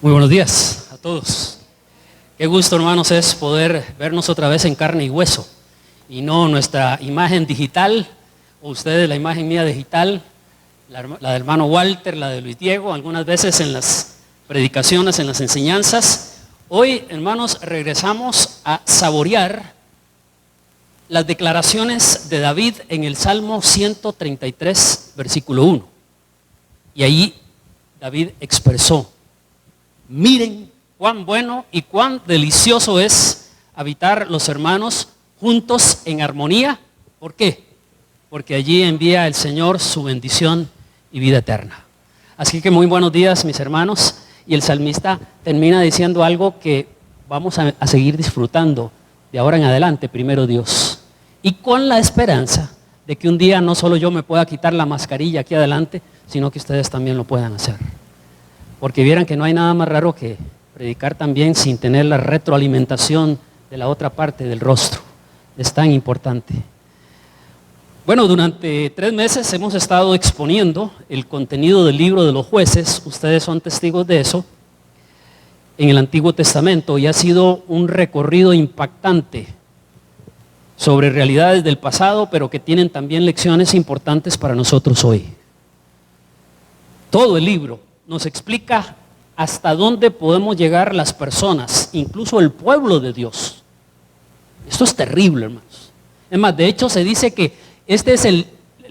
Muy buenos días a todos. Qué gusto, hermanos, es poder vernos otra vez en carne y hueso y no nuestra imagen digital, o ustedes la imagen mía digital, la del hermano Walter, la de Luis Diego, algunas veces en las predicaciones, en las enseñanzas. Hoy, hermanos, regresamos a saborear las declaraciones de David en el Salmo 133, versículo 1. Y ahí David expresó: miren cuán bueno y cuán delicioso es habitar los hermanos juntos en armonía. ¿Por qué? Porque allí envía el Señor su bendición y vida eterna. Así que muy buenos días, mis hermanos. Y el salmista termina diciendo algo que vamos a seguir disfrutando de ahora en adelante, primero Dios. Y con la esperanza de que un día no solo yo me pueda quitar la mascarilla aquí adelante, sino que ustedes también lo puedan hacer. Porque vieran que no hay nada más raro que predicar también sin tener la retroalimentación de la otra parte del rostro. Es tan importante. Bueno, durante 3 meses hemos estado exponiendo el contenido del libro de los jueces. Ustedes son testigos de eso. En el Antiguo Testamento, y ha sido un recorrido impactante sobre realidades del pasado, pero que tienen también lecciones importantes para nosotros hoy. Todo el libro nos explica hasta dónde podemos llegar las personas, incluso el pueblo de Dios. Esto es terrible, hermanos. Es más, de hecho se dice que este es el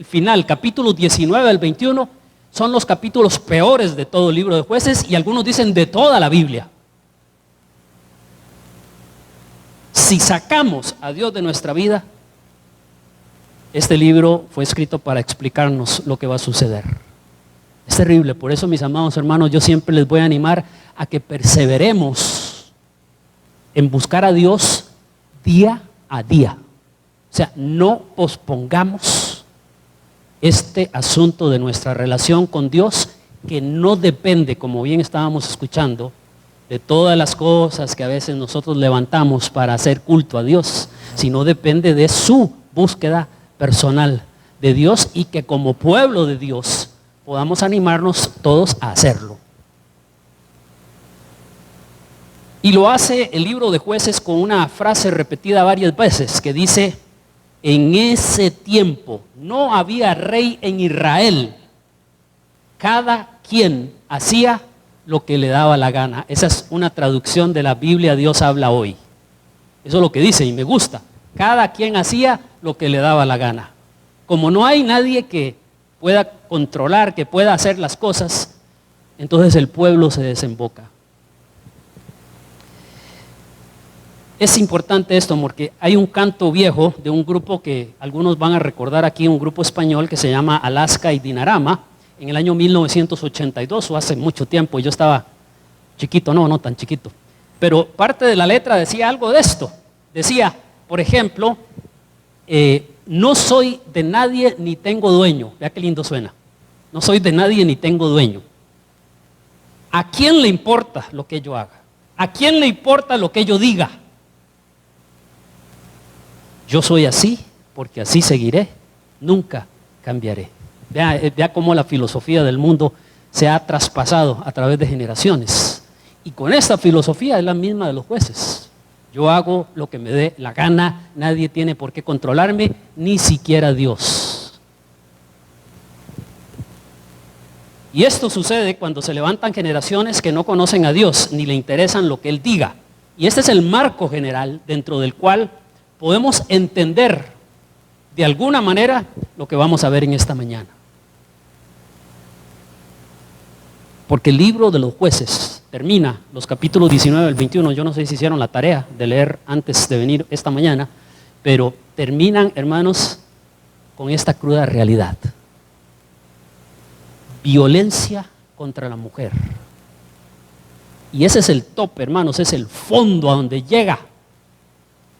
final, capítulos 19 al 21, son los capítulos peores de todo el libro de Jueces, y algunos dicen de toda la Biblia. Si sacamos a Dios de nuestra vida, este libro fue escrito para explicarnos lo que va a suceder. Es terrible. Por eso, mis amados hermanos, yo siempre les voy a animar a que perseveremos en buscar a Dios día a día. O sea, no pospongamos este asunto de nuestra relación con Dios, que no depende, como bien estábamos escuchando, de todas las cosas que a veces nosotros levantamos para hacer culto a Dios, sino depende de su búsqueda personal de Dios, y que como pueblo de Dios podamos animarnos todos a hacerlo. Y lo hace el libro de Jueces con una frase repetida varias veces que dice: en ese tiempo no había rey en Israel, cada quien hacía lo que le daba la gana. Esa es una traducción de la Biblia Dios habla hoy. Eso es lo que dice y me gusta. Cada quien hacía lo que le daba la gana. Como no hay nadie que pueda controlar, que pueda hacer las cosas, entonces el pueblo se desemboca. Es importante esto porque hay un canto viejo de un grupo que algunos van a recordar aquí, un grupo español que se llama Alaska y Dinarama, en el año 1982, o hace mucho tiempo. Yo estaba chiquito, no tan chiquito, pero parte de la letra decía algo de esto. Decía, por ejemplo, no soy de nadie ni tengo dueño. Vea qué lindo suena. No soy de nadie ni tengo dueño. ¿A quién le importa lo que yo haga? ¿A quién le importa lo que yo diga? Yo soy así porque así seguiré, nunca cambiaré. Vea cómo la filosofía del mundo se ha traspasado a través de generaciones. Y con esta filosofía es la misma de los jueces. Yo hago lo que me dé la gana, nadie tiene por qué controlarme, ni siquiera Dios. Y esto sucede cuando se levantan generaciones que no conocen a Dios, ni le interesan lo que Él diga. Y este es el marco general dentro del cual podemos entender de alguna manera lo que vamos a ver en esta mañana. Porque el libro de los jueces termina, los capítulos 19 al 21, yo no sé si hicieron la tarea de leer antes de venir esta mañana, pero terminan, hermanos, con esta cruda realidad. Violencia contra la mujer. Y ese es el tope, hermanos, es el fondo a donde llega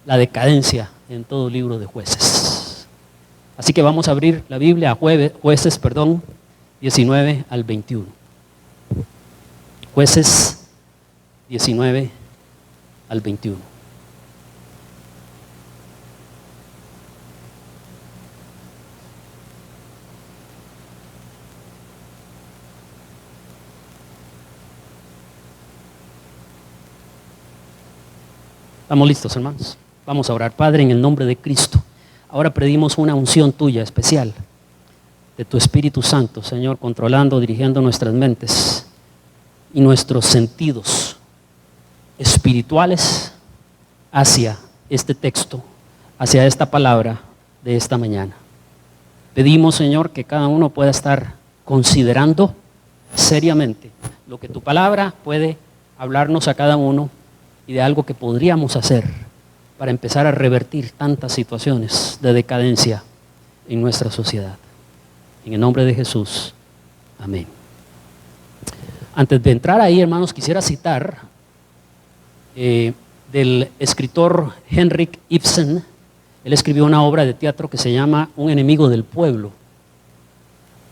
la decadencia en todo el libro de Jueces. Así que vamos a abrir la Biblia a Jueces 19 al 21. Jueces 19 al 21. ¿Estamos listos, hermanos? Vamos a orar. Padre, en el nombre de Cristo, ahora pedimos una unción tuya especial, de tu Espíritu Santo, Señor, controlando, dirigiendo nuestras mentes y nuestros sentidos espirituales hacia este texto, hacia esta palabra de esta mañana. Pedimos, Señor, que cada uno pueda estar considerando seriamente lo que tu palabra puede hablarnos a cada uno y de algo que podríamos hacer para empezar a revertir tantas situaciones de decadencia en nuestra sociedad. En el nombre de Jesús, amén. Antes de entrar ahí, hermanos, quisiera citar del escritor Henrik Ibsen. Él escribió una obra de teatro que se llama Un enemigo del pueblo.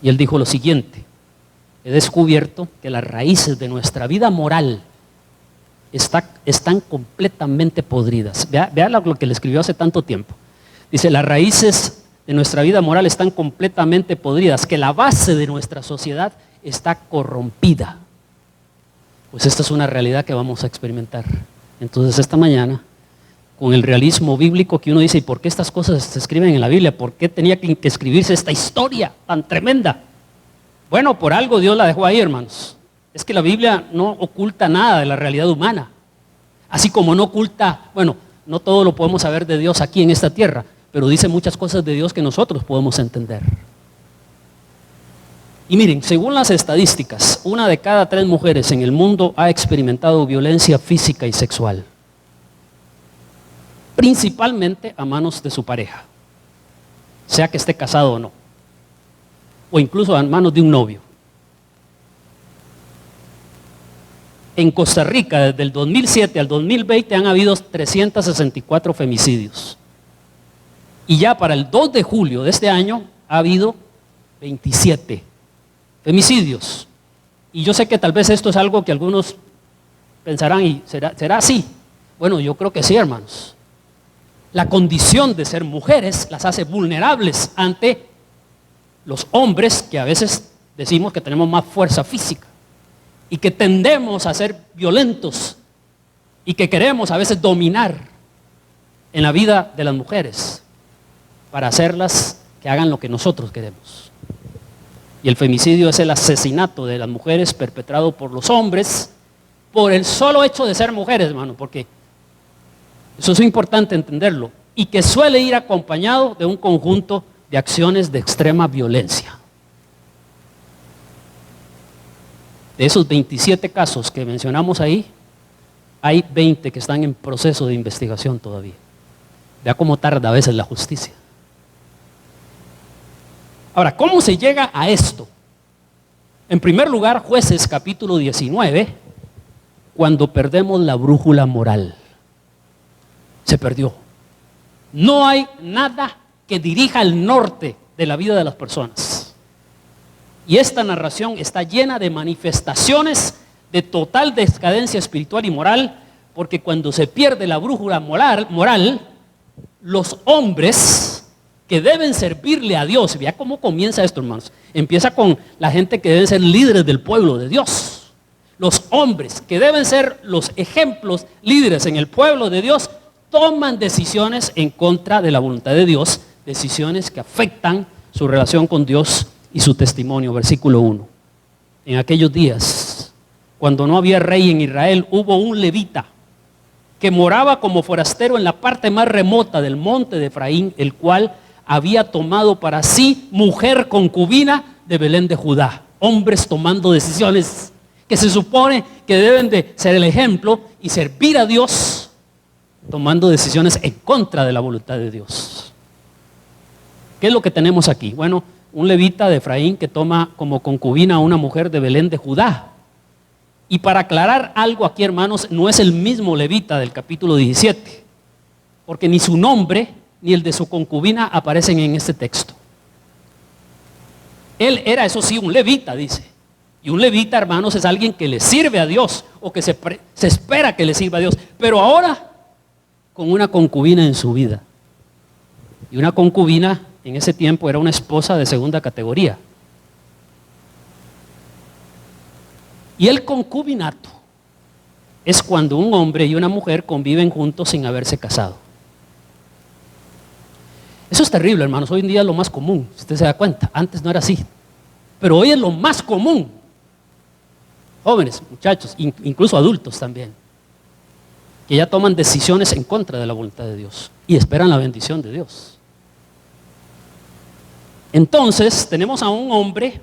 Y él dijo lo siguiente: he descubierto que las raíces de nuestra vida moral están completamente podridas. Vea lo que le escribió hace tanto tiempo. Dice, las raíces de nuestra vida moral están completamente podridas, que la base de nuestra sociedad está corrompida. Pues esta es una realidad que vamos a experimentar. Entonces esta mañana, con el realismo bíblico que uno dice, ¿y por qué estas cosas se escriben en la Biblia? ¿Por qué tenía que escribirse esta historia tan tremenda? Bueno, por algo Dios la dejó ahí, hermanos. Es que la Biblia no oculta nada de la realidad humana. Así como no oculta, bueno, no todo lo podemos saber de Dios aquí en esta tierra, pero dice muchas cosas de Dios que nosotros podemos entender. Y miren, según las estadísticas, 1 de cada 3 mujeres en el mundo ha experimentado violencia física y sexual, principalmente a manos de su pareja, sea que esté casado o no, o incluso a manos de un novio. En Costa Rica, desde el 2007 al 2020 han habido 364 femicidios. Y ya para el 2 de julio de este año ha habido 27 femicidios. Y yo sé que tal vez esto es algo que algunos pensarán, ¿y será así? Bueno, yo creo que sí, hermanos. La condición de ser mujeres las hace vulnerables ante los hombres que a veces decimos que tenemos más fuerza física y que tendemos a ser violentos y que queremos a veces dominar en la vida de las mujeres para hacerlas que hagan lo que nosotros queremos. Y el femicidio es el asesinato de las mujeres perpetrado por los hombres por el solo hecho de ser mujeres, hermano, porque eso es importante entenderlo, y que suele ir acompañado de un conjunto de acciones de extrema violencia. De esos 27 casos que mencionamos ahí, hay 20 que están en proceso de investigación todavía. Vea cómo tarda a veces la justicia. Ahora, ¿cómo se llega a esto? En primer lugar, Jueces capítulo 19, cuando perdemos la brújula moral. Se perdió. No hay nada que dirija el norte de la vida de las personas. Y esta narración está llena de manifestaciones de total decadencia espiritual y moral, porque cuando se pierde la brújula moral, los hombres que deben servirle a Dios, vea cómo comienza esto, hermanos. Empieza con la gente que deben ser líderes del pueblo de Dios. Los hombres que deben ser los ejemplos líderes en el pueblo de Dios toman decisiones en contra de la voluntad de Dios, decisiones que afectan su relación con Dios y su testimonio. Versículo 1. En aquellos días, cuando no había rey en Israel, hubo un levita que moraba como forastero en la parte más remota del monte de Efraín, el cual había tomado para sí mujer concubina de Belén de Judá. Hombres tomando decisiones que se supone que deben de ser el ejemplo y servir a Dios, tomando decisiones en contra de la voluntad de Dios. ¿Qué es lo que tenemos aquí? Bueno, un levita de Efraín que toma como concubina a una mujer de Belén de Judá. Y para aclarar algo aquí, hermanos, no es el mismo levita del capítulo 17, porque ni su nombre ni el de su concubina aparecen en este texto. Él era, eso sí, un levita, dice. Y un levita, hermanos, es alguien que le sirve a Dios, o que se espera que le sirva a Dios, pero ahora con una concubina en su vida. Y una concubina en ese tiempo era una esposa de segunda categoría. Y el concubinato es cuando un hombre y una mujer conviven juntos sin haberse casado. Eso es terrible, hermanos. Hoy en día es lo más común, si usted se da cuenta. Antes no era así, pero hoy es lo más común. Jóvenes, muchachos, incluso adultos también, que ya toman decisiones en contra de la voluntad de Dios y esperan la bendición de Dios. Entonces tenemos a un hombre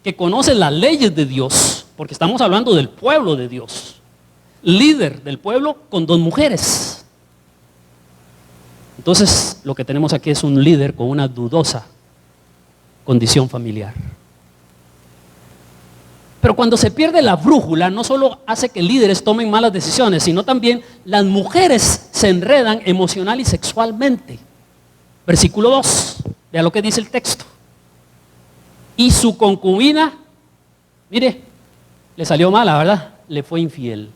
que conoce las leyes de Dios, porque estamos hablando del pueblo de Dios, líder del pueblo con 2 mujeres. Entonces lo que tenemos aquí es un líder con una dudosa condición familiar. Pero cuando se pierde la brújula, no solo hace que líderes tomen malas decisiones, sino también las mujeres se enredan emocional y sexualmente. Versículo 2, vea lo que dice el texto. Y su concubina, mire, le salió mala, ¿verdad? Le fue infiel.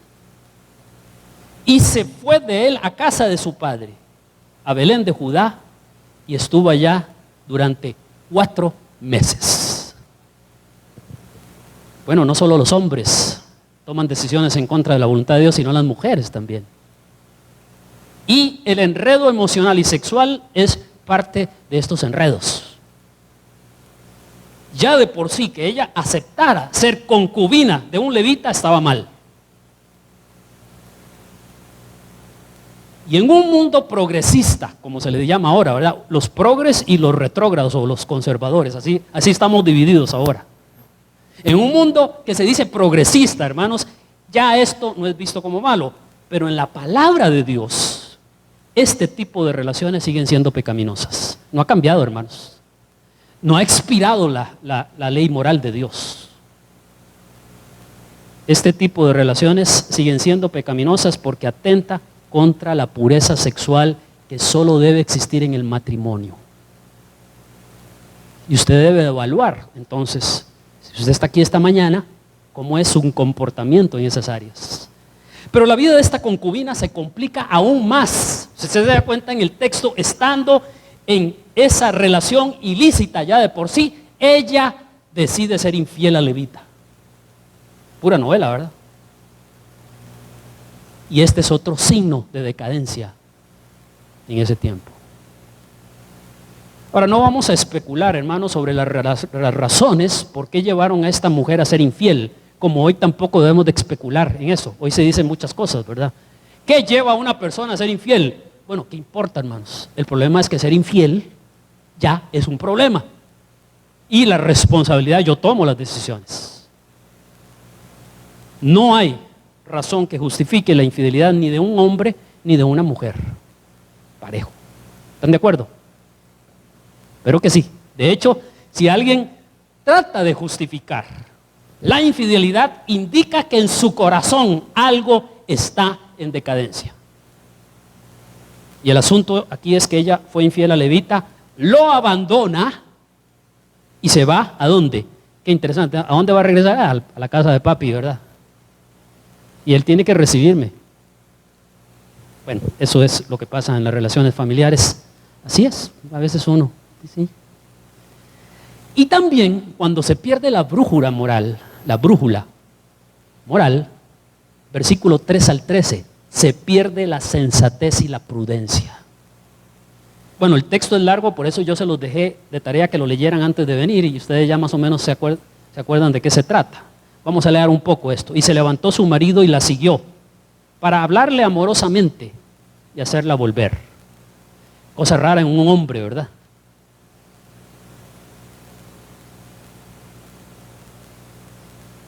Y se fue de él a casa de su padre, a Belén de Judá, y estuvo allá durante 4 meses. Bueno, no solo los hombres toman decisiones en contra de la voluntad de Dios, sino las mujeres también. Y el enredo emocional y sexual es parte de estos enredos. Ya de por sí que ella aceptara ser concubina de un levita estaba mal. Y en un mundo progresista, como se le llama ahora, ¿verdad? Los progres y los retrógrados o los conservadores, así estamos divididos ahora. En un mundo que se dice progresista, hermanos, ya esto no es visto como malo, pero en la palabra de Dios, este tipo de relaciones siguen siendo pecaminosas. No ha cambiado, hermanos. No ha expirado la ley moral de Dios. Este tipo de relaciones siguen siendo pecaminosas porque atenta contra la pureza sexual que solo debe existir en el matrimonio. Y usted debe evaluar, entonces, si usted está aquí esta mañana, cómo es su comportamiento en esas áreas. Pero la vida de esta concubina se complica aún más. Si se da cuenta en el texto, estando en esa relación ilícita ya de por sí, ella decide ser infiel a levita. Pura novela, ¿verdad? Y este es otro signo de decadencia en ese tiempo. Ahora, no vamos a especular, hermanos, sobre las razones por qué llevaron a esta mujer a ser infiel, como hoy tampoco debemos de especular en eso. Hoy se dicen muchas cosas, ¿verdad? ¿Qué lleva a una persona a ser infiel? Bueno, ¿qué importa, hermanos? El problema es que ser infiel ya es un problema. Y la responsabilidad, yo tomo las decisiones. No hay razón que justifique la infidelidad ni de un hombre ni de una mujer. Parejo. ¿Están de acuerdo? Espero que sí. De hecho, si alguien trata de justificar la infidelidad, indica que en su corazón algo está en decadencia. Y el asunto aquí es que ella fue infiel a levita, lo abandona y se va ¿a dónde? Qué interesante. ¿A dónde va a regresar? A la casa de papi, ¿verdad? Y él tiene que recibirme. Bueno, eso es lo que pasa en las relaciones familiares. Así es, a veces uno. ¿Sí? Y también cuando se pierde la brújula moral, versículo 3 al 13, se pierde la sensatez y la prudencia. Bueno, el texto es largo, por eso yo se los dejé de tarea que lo leyeran antes de venir y ustedes ya más o menos se acuerdan de qué se trata. Vamos a leer un poco esto. Y se levantó su marido y la siguió para hablarle amorosamente y hacerla volver. Cosa rara en un hombre, ¿verdad?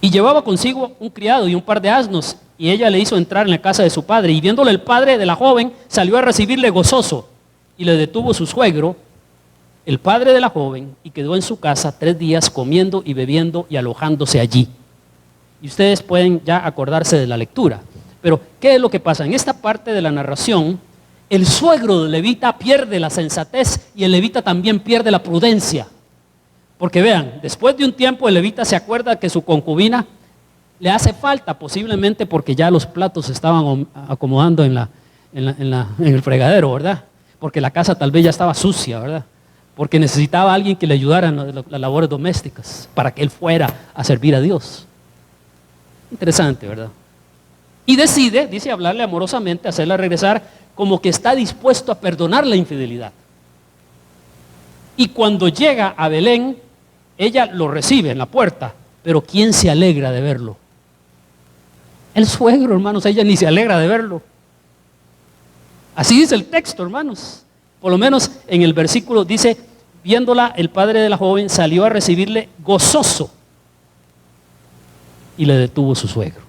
Y llevaba consigo un criado y un par de asnos, y ella le hizo entrar en la casa de su padre, y viéndole el padre de la joven, salió a recibirle gozoso, y le detuvo su suegro, el padre de la joven, y quedó en su casa 3 días comiendo y bebiendo y alojándose allí. Y ustedes pueden ya acordarse de la lectura. Pero, ¿qué es lo que pasa? En esta parte de la narración, el suegro del levita pierde la sensatez y el levita también pierde la prudencia. Porque vean, después de un tiempo el levita se acuerda que su concubina le hace falta, posiblemente porque ya los platos se estaban acomodando en el fregadero, ¿verdad? Porque la casa tal vez ya estaba sucia, ¿verdad? Porque necesitaba a alguien que le ayudara en las labores domésticas para que él fuera a servir a Dios. Interesante, ¿verdad? Y decide, dice, hablarle amorosamente, hacerla regresar, como que está dispuesto a perdonar la infidelidad. Y cuando llega a Belén, ella lo recibe en la puerta, pero ¿quién se alegra de verlo? El suegro, hermanos, ella ni se alegra de verlo. Así dice el texto, hermanos. Por lo menos en el versículo dice, viéndola, el padre de la joven salió a recibirle gozoso y le detuvo su suegro.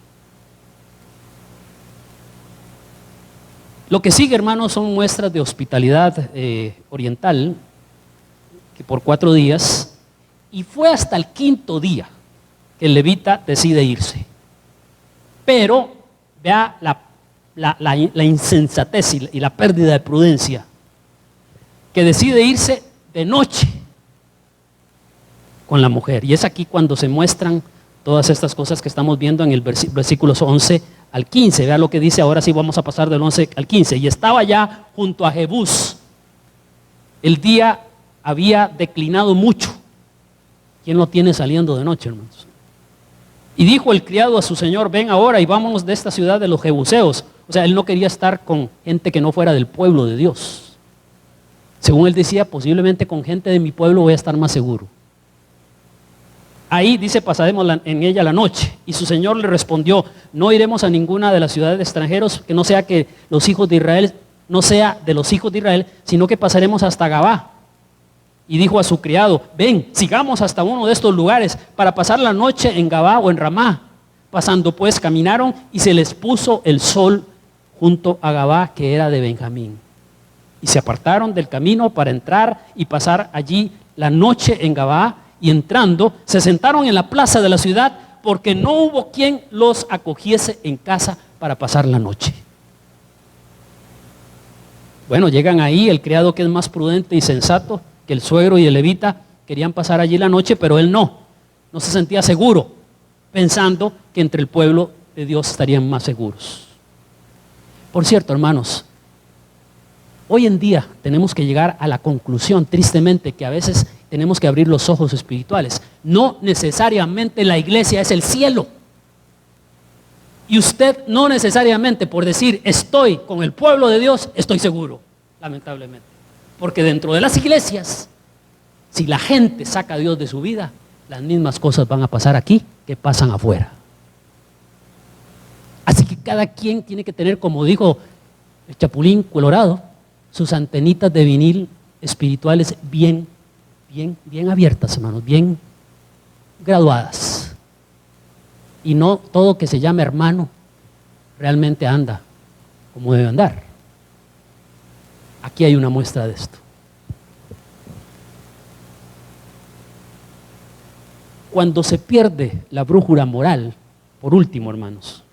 Lo que sigue, hermanos, son muestras de hospitalidad oriental, que por 4 días, y fue hasta el 5.º día que el levita decide irse. Pero vea la insensatez y la pérdida de prudencia, que decide irse de noche con la mujer. Y es aquí cuando se muestran todas estas cosas que estamos viendo en el versículos 11 al 15. Vea lo que dice, ahora sí vamos a pasar del 11 al 15. Y estaba ya junto a Jebús. El día había declinado mucho. ¿Quién lo tiene saliendo de noche, hermanos? Y dijo el criado a su señor, ven ahora y vámonos de esta ciudad de los jebuseos. O sea, él no quería estar con gente que no fuera del pueblo de Dios. Según él decía, posiblemente con gente de mi pueblo voy a estar más seguro. Ahí dice, pasaremos en ella la noche. Y su señor le respondió, no iremos a ninguna de las ciudades de extranjeros, que no sea que los hijos de Israel, no sea de los hijos de Israel, sino que pasaremos hasta Gabá. Y dijo a su criado, ven, sigamos hasta uno de estos lugares para pasar la noche en Gabá o en Ramá. Pasando pues, caminaron y se les puso el sol junto a Gabá, que era de Benjamín. Y se apartaron del camino para entrar y pasar allí la noche en Gabá. Y entrando, se sentaron en la plaza de la ciudad, porque no hubo quien los acogiese en casa para pasar la noche. Bueno, llegan ahí, el criado, que es más prudente y sensato que el suegro y el levita, querían pasar allí la noche, pero él no se sentía seguro, pensando que entre el pueblo de Dios estarían más seguros. Por cierto, hermanos, hoy en día tenemos que llegar a la conclusión, tristemente, que a veces tenemos que abrir los ojos espirituales. No necesariamente la iglesia es el cielo. Y usted no necesariamente por decir estoy con el pueblo de Dios, estoy seguro, lamentablemente. Porque dentro de las iglesias, si la gente saca a Dios de su vida, las mismas cosas van a pasar aquí que pasan afuera. Así que cada quien tiene que tener, como dijo el Chapulín Colorado, sus antenitas de vinil espirituales bien abiertas, hermanos, bien graduadas. Y no todo que se llame hermano realmente anda como debe andar. Aquí hay una muestra de esto. Cuando se pierde la brújula moral, por último, hermanos,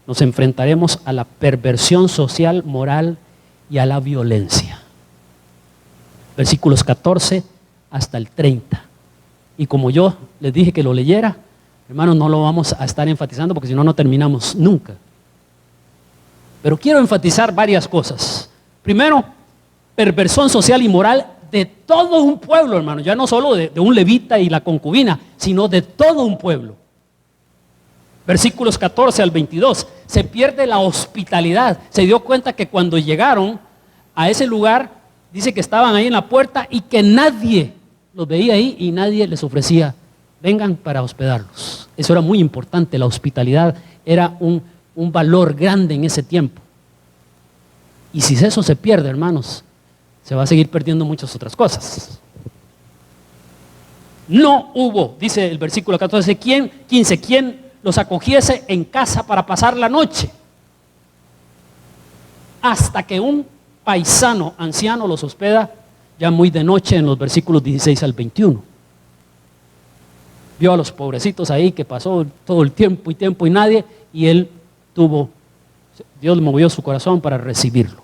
nos enfrentaremos a la perversión social, moral y a la violencia. Versículos 14 hasta el 30. Y como yo les dije que lo leyera, hermanos, no lo vamos a estar enfatizando porque si no, no terminamos nunca. Pero quiero enfatizar varias cosas. Primero, perversión social y moral de todo un pueblo, hermano, ya no solo de un levita y la concubina, sino de todo un pueblo. Versículos 14 al 22, se pierde la hospitalidad. Se dio cuenta que cuando llegaron a ese lugar, dice que estaban ahí en la puerta y que nadie los veía ahí y nadie les ofrecía, vengan para hospedarlos. Eso era muy importante, la hospitalidad era un valor grande en ese tiempo. Y si eso se pierde, hermanos, se va a seguir perdiendo muchas otras cosas. No hubo, dice el versículo 14, 15, ¿quién los acogiese en casa para pasar la noche? Hasta que un paisano anciano los hospeda ya muy de noche, en los versículos 16 al 21. Vio a los pobrecitos ahí que pasó todo el tiempo y nadie, y Dios le movió su corazón para recibirlo.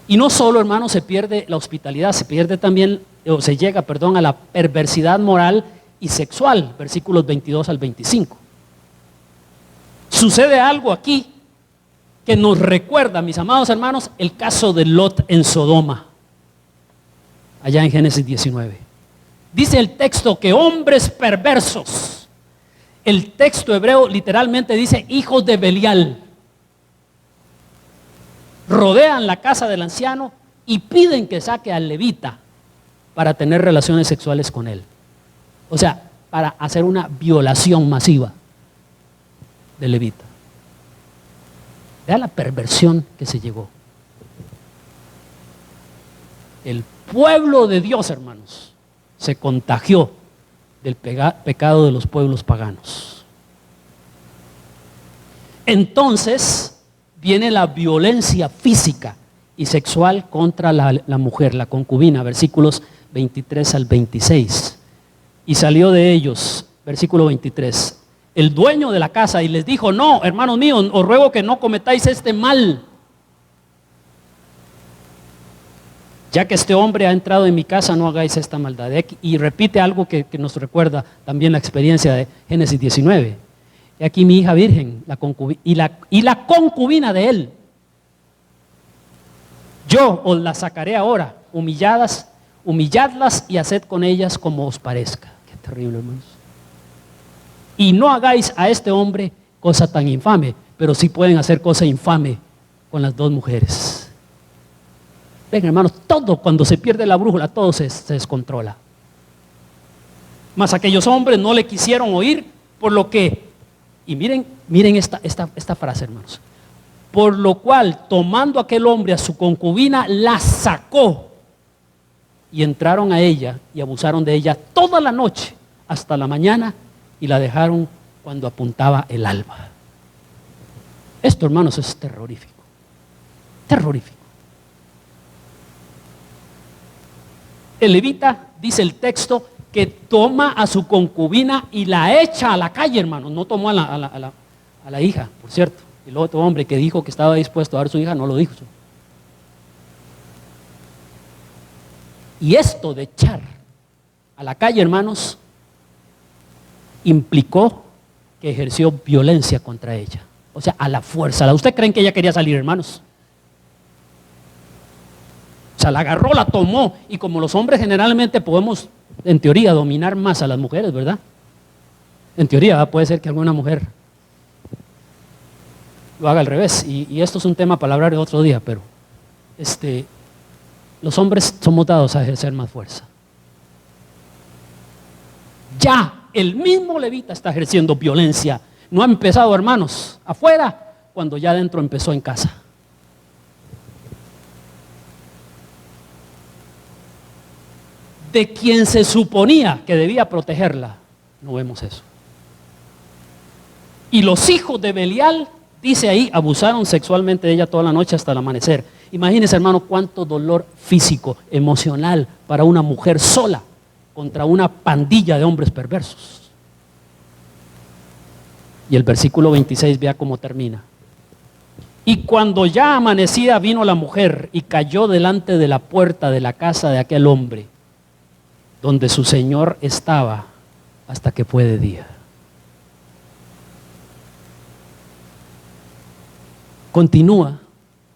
Y no solo, hermanos, se pierde la hospitalidad, se pierde también, o se llega, perdón, a la perversidad moral y sexual, versículos 22 al 25. Sucede algo aquí que nos recuerda, mis amados hermanos, el caso de Lot en Sodoma, allá en Génesis 19. Dice el texto que hombres perversos El texto hebreo literalmente dice hijos de Belial. Rodean la casa del anciano y piden que saque al levita para tener relaciones sexuales con él. O sea, para hacer una violación masiva del levita. Vea la perversión que se llegó. El pueblo de Dios, hermanos, se contagió del pecado de los pueblos paganos. Entonces viene la violencia física y sexual contra la mujer, la concubina, versículos 23 al 26. Y salió de ellos, versículo 23, el dueño de la casa y les dijo: no, hermanos míos, os ruego que no cometáis este mal, ya que este hombre ha entrado en mi casa, no hagáis esta maldad. Y repite algo que nos recuerda también la experiencia de Génesis 19. He aquí mi hija virgen, y la concubina de él. Yo os la sacaré ahora, humilladlas y haced con ellas como os parezca. Qué terrible, hermanos. Y no hagáis a este hombre cosa tan infame, pero sí pueden hacer cosa infame con las dos mujeres. Ven, hermanos, todo cuando se pierde la brújula, todo se descontrola. Mas aquellos hombres no le quisieron oír, por lo que, y miren esta frase, hermanos, por lo cual, tomando aquel hombre a su concubina, la sacó y entraron a ella y abusaron de ella toda la noche hasta la mañana y la dejaron cuando apuntaba el alba. Esto, hermanos, es terrorífico. Terrorífico. El levita, dice el texto, que toma a su concubina y la echa a la calle, hermano. No tomó a la hija, por cierto. El otro hombre que dijo que estaba dispuesto a dar su hija, no lo dijo. Y esto de echar a la calle, hermanos, implicó que ejerció violencia contra ella. O sea, a la fuerza. ¿Usted creen que ella quería salir, hermanos? O sea, la agarró, la tomó, y como los hombres generalmente podemos, en teoría, dominar más a las mujeres, ¿verdad? En teoría, puede ser que alguna mujer lo haga al revés, y esto es un tema para hablar de otro día, pero los hombres somos dados a ejercer más fuerza. Ya el mismo levita está ejerciendo violencia. No ha empezado, hermanos, afuera, cuando ya adentro empezó en casa. De quien se suponía que debía protegerla, no vemos eso. Y los hijos de Belial, dice ahí, abusaron sexualmente de ella toda la noche hasta el amanecer. Imagínense, hermano, cuánto dolor físico, emocional para una mujer sola contra una pandilla de hombres perversos. Y el versículo 26, vea cómo termina. Y cuando ya amanecida vino la mujer y cayó delante de la puerta de la casa de aquel hombre, donde su señor estaba, hasta que fue de día. Continúa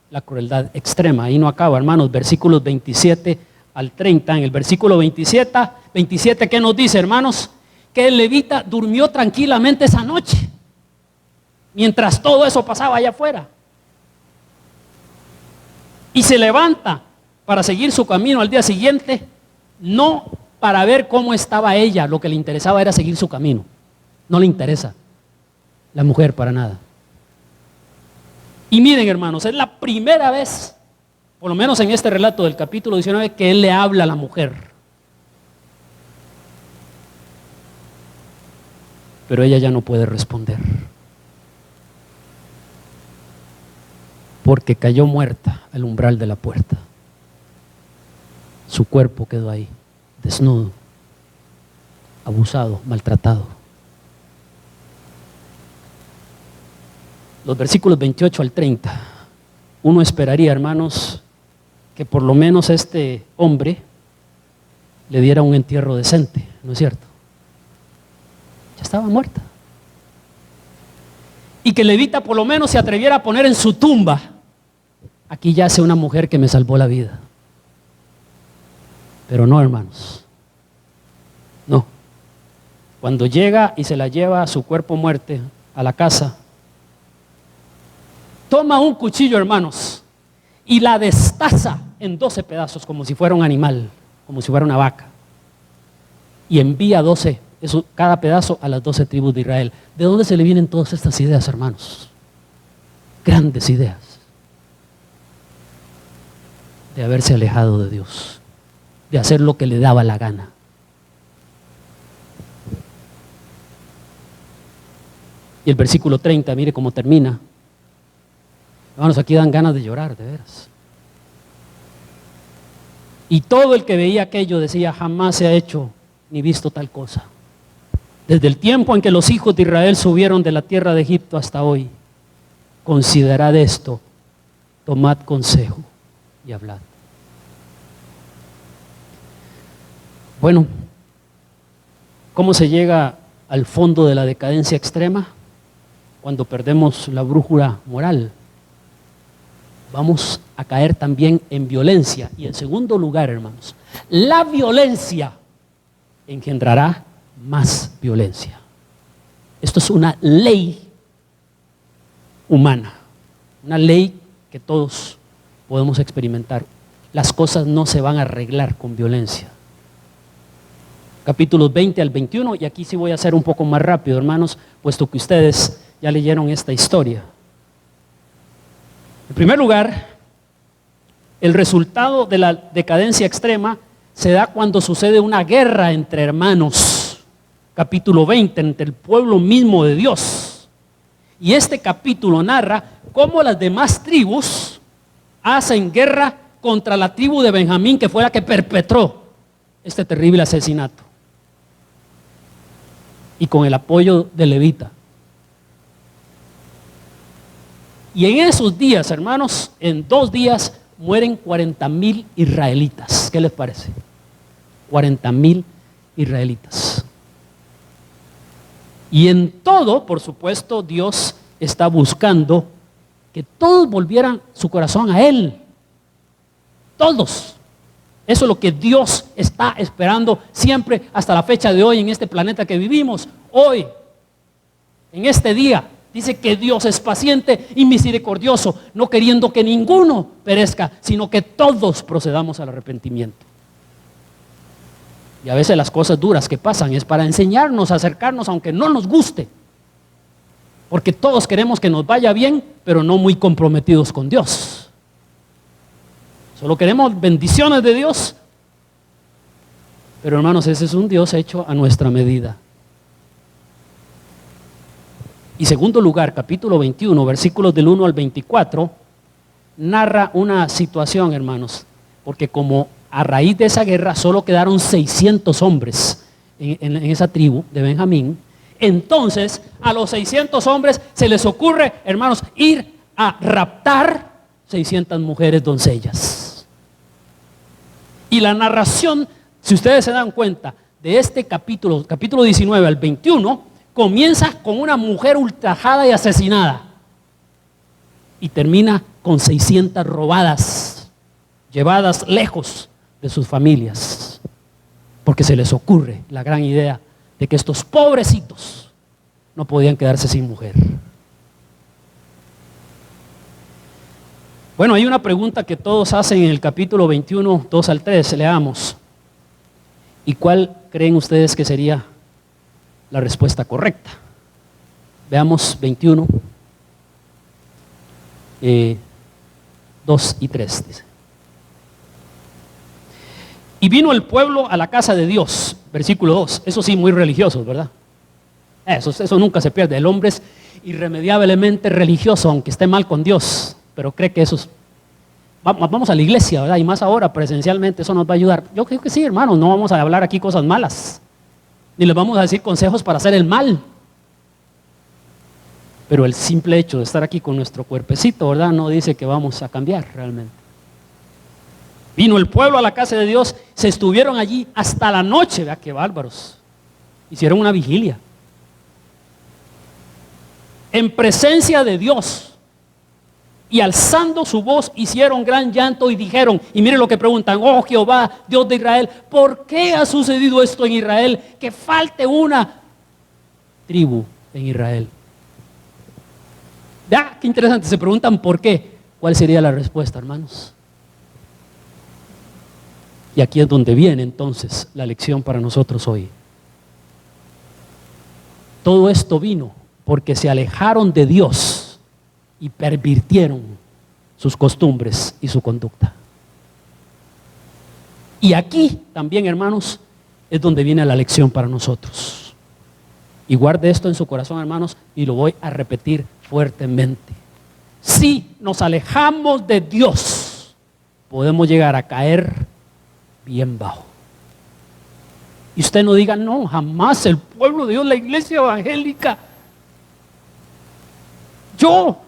la crueldad extrema, ahí no acaba, hermanos, versículos 27 al 30. En el versículo 27, ¿qué nos dice, hermanos? Que el levita durmió tranquilamente esa noche, mientras todo eso pasaba allá afuera. Y se levanta para seguir su camino al día siguiente, no para ver cómo estaba ella, lo que le interesaba era seguir su camino. No le interesa la mujer para nada. Y miren, hermanos, es la primera vez, por lo menos en este relato del capítulo 19, que él le habla a la mujer. Pero ella ya no puede responder, porque cayó muerta al umbral de la puerta. Su cuerpo quedó ahí, desnudo, abusado, maltratado. Los versículos 28 al 30, uno esperaría, hermanos, que por lo menos este hombre le diera un entierro decente, ¿no es cierto? Ya estaba muerta. Y que el levita por lo menos se atreviera a poner en su tumba: aquí yace una mujer que me salvó la vida. Pero no, hermanos, no. Cuando llega y se la lleva a su cuerpo muerte a la casa, toma un cuchillo, hermanos, y la destaza en 12 pedazos, como si fuera un animal, como si fuera una vaca. Y envía 12, cada pedazo a las 12 tribus de Israel. ¿De dónde se le vienen todas estas ideas, hermanos? Grandes ideas. De haberse alejado de Dios, de hacer lo que le daba la gana. Y el versículo 30, mire cómo termina. Hermanos, aquí dan ganas de llorar, de veras. Y todo el que veía aquello decía, jamás se ha hecho ni visto tal cosa. Desde el tiempo en que los hijos de Israel subieron de la tierra de Egipto hasta hoy, considerad esto, tomad consejo y hablad. Bueno, ¿cómo se llega al fondo de la decadencia extrema? Cuando perdemos la brújula moral. Vamos a caer también en violencia. Y en segundo lugar, hermanos, la violencia engendrará más violencia. Esto es una ley humana, una ley que todos podemos experimentar. Las cosas no se van a arreglar con violencia. Capítulos 20 al 21, y aquí sí voy a hacer un poco más rápido, hermanos, puesto que ustedes ya leyeron esta historia. En primer lugar, el resultado de la decadencia extrema se da cuando sucede una guerra entre hermanos. Capítulo 20, entre el pueblo mismo de Dios. Y este capítulo narra cómo las demás tribus hacen guerra contra la tribu de Benjamín, que fue la que perpetró este terrible asesinato. Y con el apoyo de Levita. Y en esos días, hermanos, en 2 días mueren 40,000 israelitas. ¿Qué les parece? 40,000 israelitas. Y en todo, por supuesto, Dios está buscando que todos volvieran su corazón a Él. Todos. Eso es lo que Dios está esperando siempre hasta la fecha de hoy en este planeta que vivimos. Hoy, en este día, dice que Dios es paciente y misericordioso, no queriendo que ninguno perezca, sino que todos procedamos al arrepentimiento. Y a veces las cosas duras que pasan es para enseñarnos a acercarnos aunque no nos guste. Porque todos queremos que nos vaya bien, pero no muy comprometidos con Dios. Solo queremos bendiciones de Dios. Pero hermanos, ese es un Dios hecho a nuestra medida. Y segundo lugar, capítulo 21, versículos del 1 al 24, narra una situación, hermanos, porque como a raíz de esa guerra solo quedaron 600 hombres en esa tribu de Benjamín, entonces a los 600 hombres se les ocurre, hermanos, ir a raptar 600 mujeres doncellas. Y la narración, si ustedes se dan cuenta, de este capítulo 19 al 21, comienza con una mujer ultrajada y asesinada y termina con 600 robadas, llevadas lejos de sus familias, porque se les ocurre la gran idea de que estos pobrecitos no podían quedarse sin mujer. Bueno, hay una pregunta que todos hacen en el capítulo 21, 2 al 3, leamos. ¿Y cuál creen ustedes que sería la respuesta correcta? Veamos 21, 2 y 3. Dice. Y vino el pueblo a la casa de Dios, versículo 2. Eso sí, muy religiosos, ¿verdad? Eso nunca se pierde. El hombre es irremediablemente religioso, aunque esté mal con Dios, pero cree que eso es... Vamos a la iglesia, ¿verdad? Y más ahora, presencialmente, eso nos va a ayudar. Yo creo que sí, hermanos, no vamos a hablar aquí cosas malas. Ni les vamos a decir consejos para hacer el mal. Pero el simple hecho de estar aquí con nuestro cuerpecito, ¿verdad? No dice que vamos a cambiar realmente. Vino el pueblo a la casa de Dios, se estuvieron allí hasta la noche, ¿verdad? Qué bárbaros. Hicieron una vigilia. En presencia de Dios. Y alzando su voz hicieron gran llanto y dijeron, y miren lo que preguntan, oh Jehová, Dios de Israel, ¿por qué ha sucedido esto en Israel? Que falte una tribu en Israel. Ya, qué interesante, se preguntan por qué. ¿Cuál sería la respuesta, hermanos? Y aquí es donde viene entonces la lección para nosotros hoy. Todo esto vino porque se alejaron de Dios y pervirtieron sus costumbres y su conducta. Y aquí también, hermanos, es donde viene la lección para nosotros. Y guarde esto en su corazón, hermanos, y lo voy a repetir fuertemente. Si nos alejamos de Dios, podemos llegar a caer bien bajo. Y usted no diga, no, jamás el pueblo de Dios, la iglesia evangélica, yo,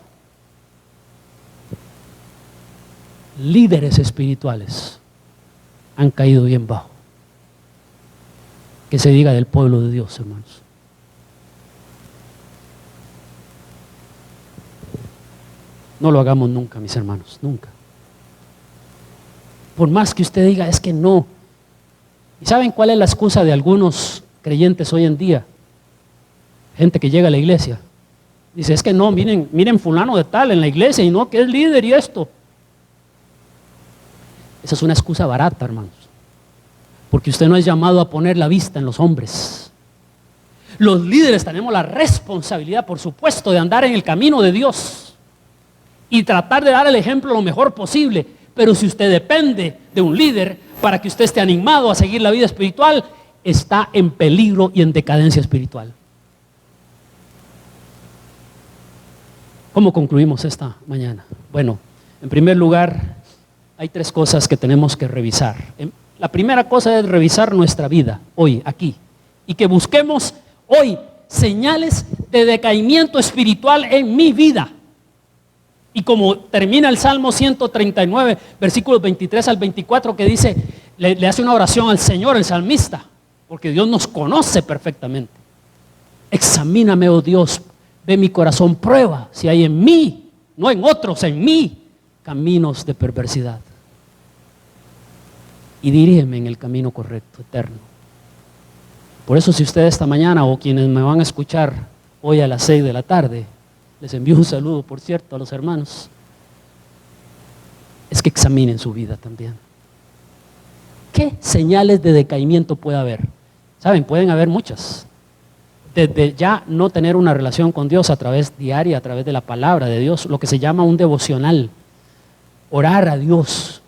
líderes espirituales, han caído bien bajo. Que se diga del pueblo de Dios, hermanos. No lo hagamos nunca, mis hermanos, nunca. Por más que usted diga, es que no. ¿Y saben cuál es la excusa de algunos creyentes hoy en día? Gente que llega a la iglesia. Dice, es que no, miren fulano de tal en la iglesia y no, que es líder y esto. Esa es una excusa barata, hermanos. Porque usted no es llamado a poner la vista en los hombres. Los líderes tenemos la responsabilidad, por supuesto, de andar en el camino de Dios y tratar de dar el ejemplo lo mejor posible. Pero si usted depende de un líder para que usted esté animado a seguir la vida espiritual, está en peligro y en decadencia espiritual. ¿Cómo concluimos esta mañana? Bueno, en primer lugar, hay 3 cosas que tenemos que revisar. La primera cosa es revisar nuestra vida hoy, aquí, y que busquemos hoy señales de decaimiento espiritual en mi vida. Y como termina el Salmo 139, versículos 23 al 24, que dice, le hace una oración al Señor, el salmista, porque Dios nos conoce perfectamente. Examíname, oh Dios, ve mi corazón, prueba si hay en mí, no en otros, en mí, caminos de perversidad. Y dirígeme en el camino correcto, eterno. Por eso, si usted esta mañana o quienes me van a escuchar hoy a las 6 de la tarde, les envío un saludo, por cierto, a los hermanos, es que examinen su vida también. ¿Qué señales de decaimiento puede haber? Saben, pueden haber muchas. Desde ya no tener una relación con Dios a través diaria, a través de la palabra de Dios, lo que se llama un devocional, orar a Dios.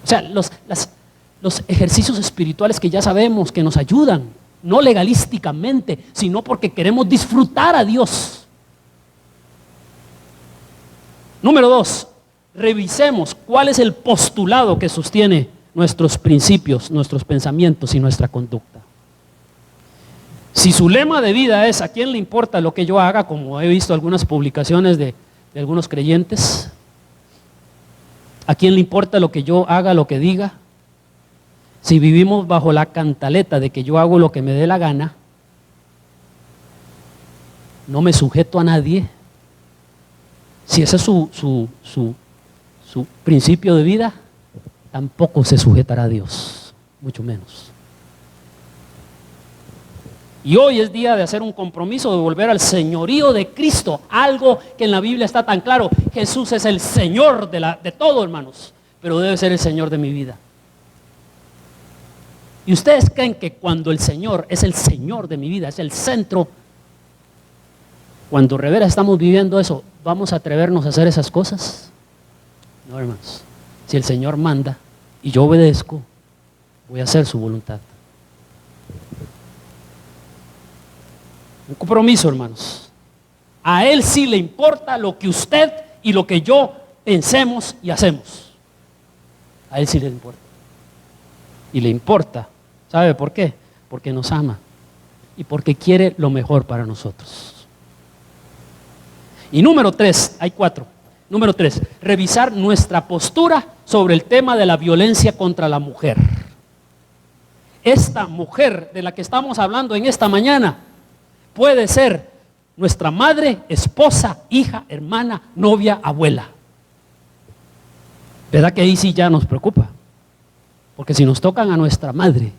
O sea, los ejercicios espirituales que ya sabemos que nos ayudan, no legalísticamente, sino porque queremos disfrutar a Dios. Número 2, revisemos cuál es el postulado que sostiene nuestros principios, nuestros pensamientos y nuestra conducta. Si su lema de vida es, ¿a quién le importa lo que yo haga? Como he visto algunas publicaciones de algunos creyentes. ¿A quién le importa lo que yo haga, lo que diga? Si vivimos bajo la cantaleta de que yo hago lo que me dé la gana, no me sujeto a nadie, si ese es su principio de vida, tampoco se sujetará a Dios, mucho menos. Y hoy es día de hacer un compromiso de volver al señorío de Cristo, algo que en la Biblia está tan claro. Jesús es el Señor de todo, hermanos, pero debe ser el Señor de mi vida. ¿Y ustedes creen que cuando el Señor es el Señor de mi vida, es el centro, cuando de veras estamos viviendo eso, vamos a atrevernos a hacer esas cosas? No, hermanos. Si el Señor manda y yo obedezco, voy a hacer su voluntad. Un compromiso, hermanos. A Él sí le importa lo que usted y lo que yo pensemos y hacemos. A Él sí le importa. Y le importa. ¿Sabe por qué? Porque nos ama y porque quiere lo mejor para nosotros. Y número 3, hay 4. Número 3, revisar nuestra postura sobre el tema de la violencia contra la mujer. Esta mujer de la que estamos hablando en esta mañana puede ser nuestra madre, esposa, hija, hermana, novia, abuela. ¿Verdad que ahí sí ya nos preocupa? Porque si nos tocan a nuestra madre,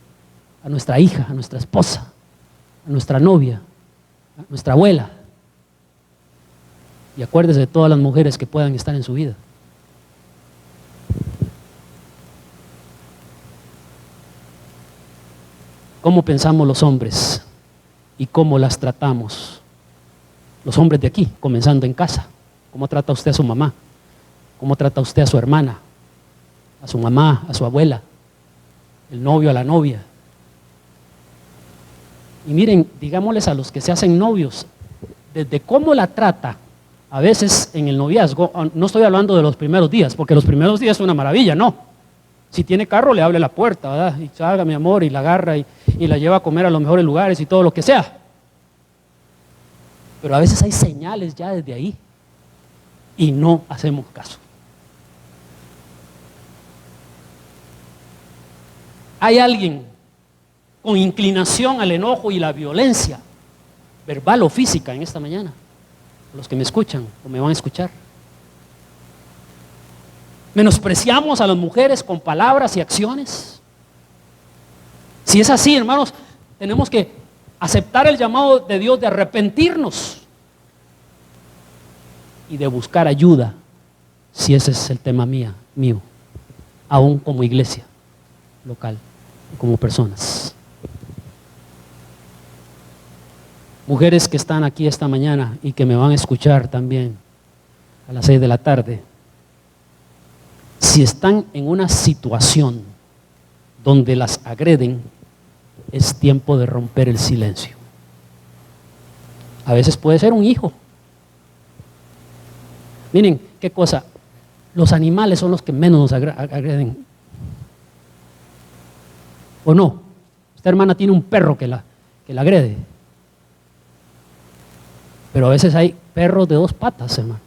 a nuestra hija, a nuestra esposa, a nuestra novia, a nuestra abuela. Y acuérdese de todas las mujeres que puedan estar en su vida. ¿Cómo pensamos los hombres y cómo las tratamos? Los hombres de aquí, comenzando en casa. ¿Cómo trata usted a su mamá? ¿Cómo trata usted a su hermana? A su mamá, a su abuela, el novio a la novia. Y miren, digámosles a los que se hacen novios, desde cómo la trata, a veces en el noviazgo, no estoy hablando de los primeros días, porque los primeros días es una maravilla, no. Si tiene carro, le abre la puerta, ¿verdad? Y salga, mi amor, y la agarra y la lleva a comer a los mejores lugares y todo lo que sea. Pero a veces hay señales ya desde ahí y no hacemos caso. Hay alguien con inclinación al enojo y la violencia, verbal o física, en esta mañana. Los que me escuchan o me van a escuchar. Menospreciamos a las mujeres con palabras y acciones. Si es así, hermanos, tenemos que aceptar el llamado de Dios de arrepentirnos y de buscar ayuda, si ese es el tema mío, aún como iglesia local, como personas. Mujeres que están aquí esta mañana y que me van a escuchar también a las 6 de la tarde, si están en una situación donde las agreden, es tiempo de romper el silencio. A veces puede ser un hijo. Miren, qué cosa, los animales son los que menos nos agreden. ¿O no? Esta hermana tiene un perro que la agrede. Pero a veces hay perros de 2 patas, hermanos,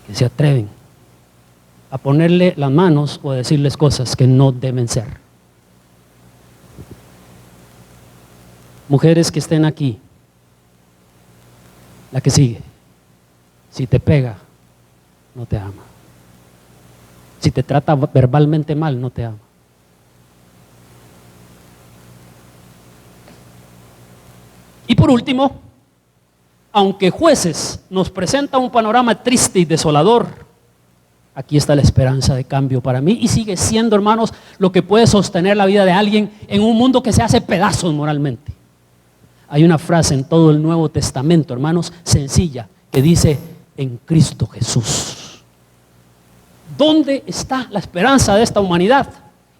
que se atreven a ponerle las manos o a decirles cosas que no deben ser. Mujeres que estén aquí, la que sigue, si te pega, no te ama. Si te trata verbalmente mal, no te ama. Y por último, aunque Jueces nos presenta un panorama triste y desolador, aquí está la esperanza de cambio para mí y sigue siendo, hermanos, lo que puede sostener la vida de alguien en un mundo que se hace pedazos moralmente. Hay una frase en todo el Nuevo Testamento, hermanos, sencilla, que dice: en Cristo Jesús. ¿Dónde está la esperanza de esta humanidad?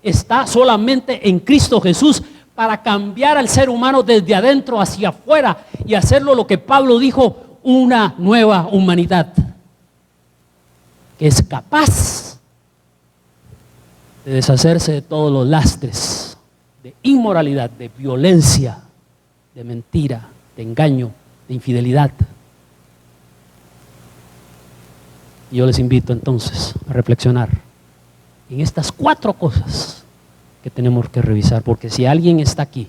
Está solamente en Cristo Jesús, para cambiar al ser humano desde adentro hacia afuera y hacerlo, lo que Pablo dijo, una nueva humanidad que es capaz de deshacerse de todos los lastres de inmoralidad, de violencia, de mentira, de engaño, de infidelidad. Y yo les invito entonces a reflexionar en estas 4 cosas que tenemos que revisar, porque si alguien está aquí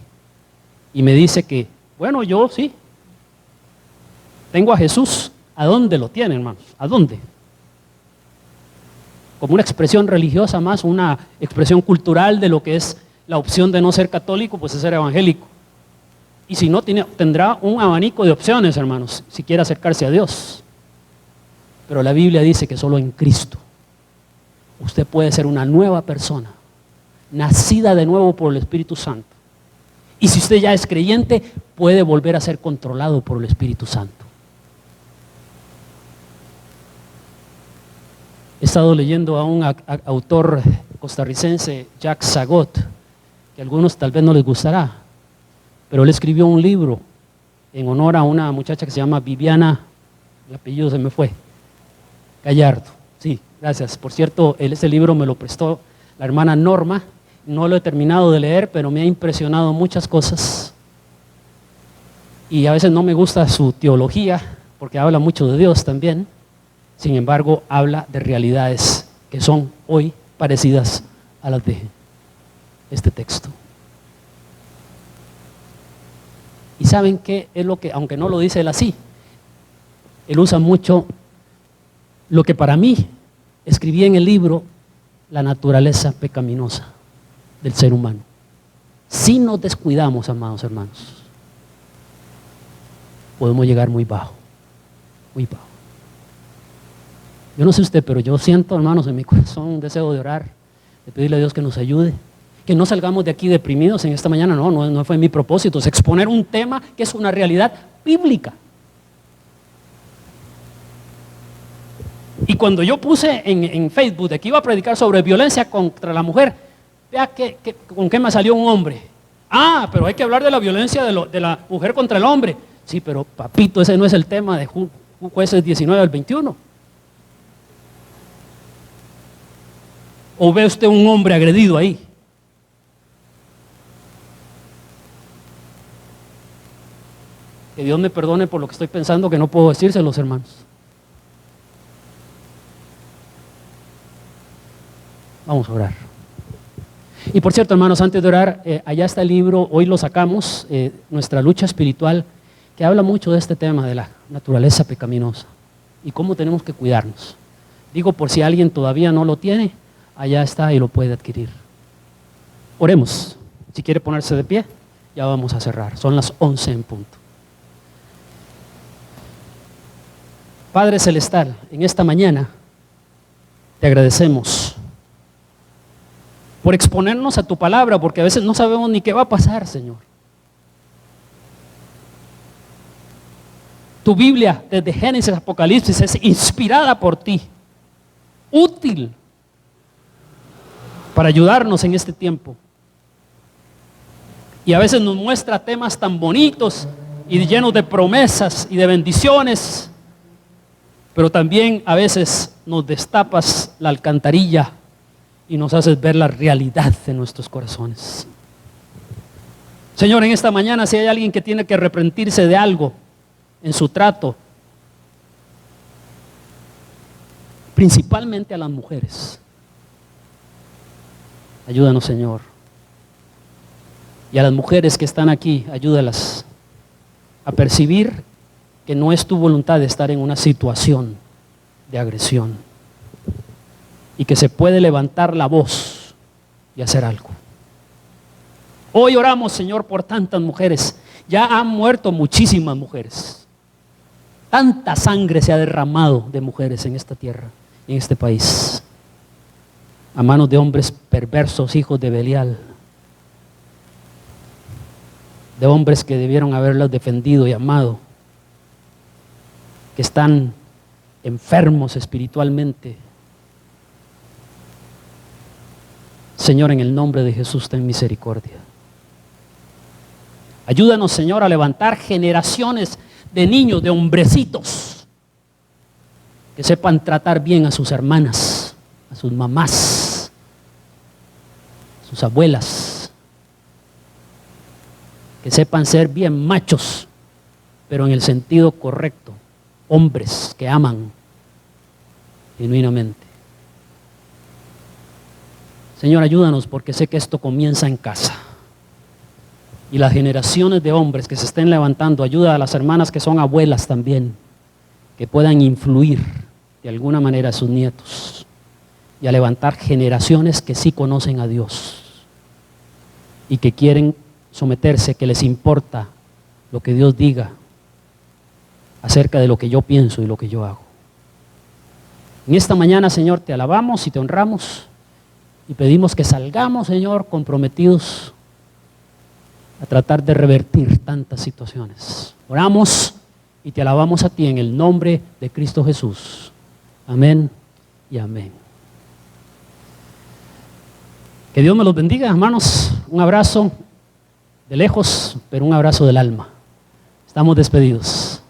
y me dice que, bueno, yo sí tengo a Jesús, ¿a dónde lo tiene, hermanos? ¿A dónde? Como una expresión religiosa más, una expresión cultural de lo que es la opción de no ser católico, pues es ser evangélico. Y si no, tendrá un abanico de opciones, hermanos, si quiere acercarse a Dios. Pero la Biblia dice que solo en Cristo usted puede ser una nueva persona, nacida de nuevo por el Espíritu Santo. Y si usted ya es creyente, puede volver a ser controlado por el Espíritu Santo. He estado leyendo a un autor costarricense, Jacques Sagot, que a algunos tal vez no les gustará, pero él escribió un libro en honor a una muchacha que se llama Viviana, el apellido se me fue, Gallardo. Sí, gracias. Por cierto, ese libro me lo prestó la hermana Norma. No lo he terminado de leer, pero me ha impresionado muchas cosas. Y a veces no me gusta su teología, porque habla mucho de Dios también. Sin embargo, habla de realidades que son hoy parecidas a las de este texto. Y ¿saben qué es lo que, aunque no lo dice él así, él usa mucho lo que para mí escribí en el libro, la naturaleza pecaminosa del ser humano? Si nos descuidamos, amados hermanos, podemos llegar muy bajo, muy bajo. Yo no sé usted, pero yo siento, hermanos, en mi corazón un deseo de orar, de pedirle a Dios que nos ayude, que no salgamos de aquí deprimidos en esta mañana. No fue mi propósito, es exponer un tema que es una realidad bíblica. Y cuando yo puse en Facebook de que iba a predicar sobre violencia contra la mujer, vea con qué me salió un hombre. Pero hay que hablar de la violencia de la mujer contra el hombre. Sí, pero papito, ese no es el tema de Jueces 19 al 21. ¿O ve usted un hombre agredido ahí? Que Dios me perdone por lo que estoy pensando, que no puedo decírselos, hermanos. Vamos a orar. Y por cierto, hermanos, antes de orar, allá está el libro, hoy lo sacamos, Nuestra lucha espiritual, que habla mucho de este tema de la naturaleza pecaminosa y cómo tenemos que cuidarnos. Digo, por si alguien todavía no lo tiene, allá está y lo puede adquirir. Oremos. Si quiere ponerse de pie, ya vamos a cerrar. Son las 11 en punto. Padre Celestial, en esta mañana te agradecemos por exponernos a tu palabra, porque a veces no sabemos ni qué va a pasar, Señor. Tu Biblia, desde Génesis a Apocalipsis, es inspirada por ti, útil para ayudarnos en este tiempo. Y a veces nos muestra temas tan bonitos y llenos de promesas y de bendiciones, pero también a veces nos destapas la alcantarilla y nos haces ver la realidad de nuestros corazones. Señor, en esta mañana, si hay alguien que tiene que arrepentirse de algo en su trato, principalmente a las mujeres, ayúdanos, Señor. Y a las mujeres que están aquí, ayúdalas a percibir que no es tu voluntad de estar en una situación de agresión y que se puede levantar la voz y hacer algo. Hoy oramos, Señor, por tantas mujeres. Ya han muerto muchísimas mujeres. Tanta sangre se ha derramado de mujeres en esta tierra, en este país, a manos de hombres perversos, hijos de Belial, de hombres que debieron haberlas defendido y amado, que están enfermos espiritualmente. Señor, en el nombre de Jesús, ten misericordia. Ayúdanos, Señor, a levantar generaciones de niños, de hombrecitos, que sepan tratar bien a sus hermanas, a sus mamás, a sus abuelas, que sepan ser bien machos, pero en el sentido correcto, hombres que aman genuinamente. Señor, ayúdanos, porque sé que esto comienza en casa. Y las generaciones de hombres que se estén levantando, ayuda a las hermanas que son abuelas también, que puedan influir de alguna manera a sus nietos y a levantar generaciones que sí conocen a Dios y que quieren someterse, que les importa lo que Dios diga acerca de lo que yo pienso y lo que yo hago. En esta mañana, Señor, te alabamos y te honramos y pedimos que salgamos, Señor, comprometidos a tratar de revertir tantas situaciones. Oramos y te alabamos a ti en el nombre de Cristo Jesús. Amén y amén. Que Dios me los bendiga, hermanos. Un abrazo de lejos, pero un abrazo del alma. Estamos despedidos.